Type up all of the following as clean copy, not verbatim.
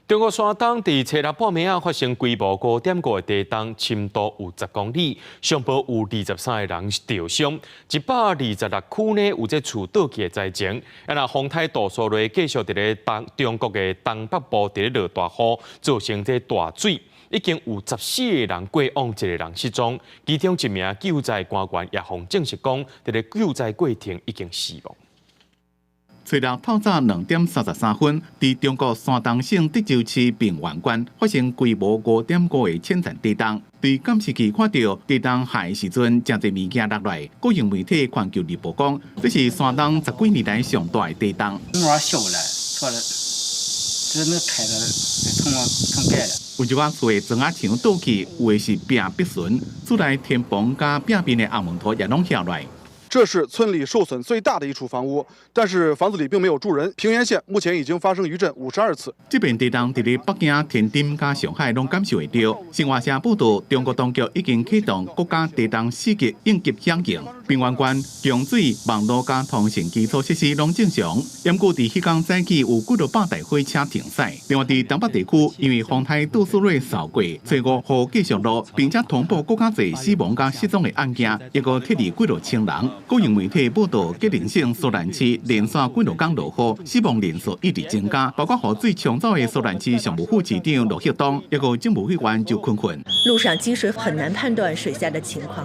中国山东伫初六半暝发生规模5.5的地震，深度有10公里，上报有23个人受伤，126区内有这厝倒去的灾情。风台大扫落，继续伫咧中国的东北部伫咧落大雨，造成这大水。已经有14个人过往，1个人失踪，其中1名救灾官员也方证实讲，伫咧救灾过程已经死亡。初六透早2点33分，伫中国山东省德州市平原县发生规模5.5的浅层地震。伫监视器看到地震下的时阵，真侪物件落来。国营媒体环球日报讲，这是山东10几年来上大的地震。门小了，错了，只能开了，重盖了。有一寡厝的砖仔墙倒去，有的是壁壁损，厝内天棚加壁边的红门土也拢下来。 这是村里受损最大的一处房屋，但是房子里并没有住人。平原县目前已经发生余震52次。这边地震伫咧北京、天津加上海拢感受会到。新华社报道，中国当局已经启动国家地震4级应急响应。平原县供水、网络加通讯基础设施拢正常。不过伫迄天早起有几多百台火车停驶。另外伫东北地区，因为风台杜苏芮扫过，初5雨继续落，并且同步更加侪死亡加失踪的案件，一个撤离几多千人。 国营媒体报道，吉林省苏南区连续几多天落雨，死亡人数一直增加。包括河水冲走的苏南区常务副市长罗旭东，一个政务委员就困困。路上积水很难判断水下的情况，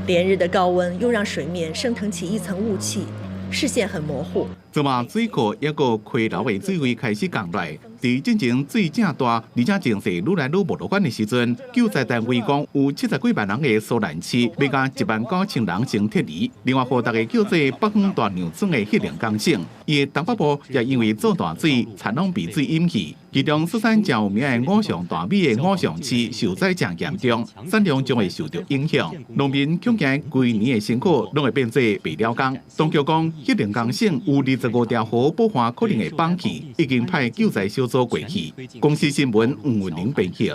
连日的高温又让水面升腾起一层雾气，视线很模糊。昨晚水库一个溪流的水位开始降落。 伫进前水正大，而且情势愈来愈无乐观的时阵，救灾单位讲有70几万人的苏南区，要甲19000人先撤离。另外，互大家叫做北方大娘村的迄两工省，伊的东北部也因为做大水，田拢被水淹去。其中雪山真有名的五常大美的五常区受灾正严重，产量将会受到影响。农民恐惊规年的辛苦拢会变做白了工。当局讲，迄两工省有25条河保环可能会放弃，已经派救灾小组过去。公司新闻吴文玲编辑。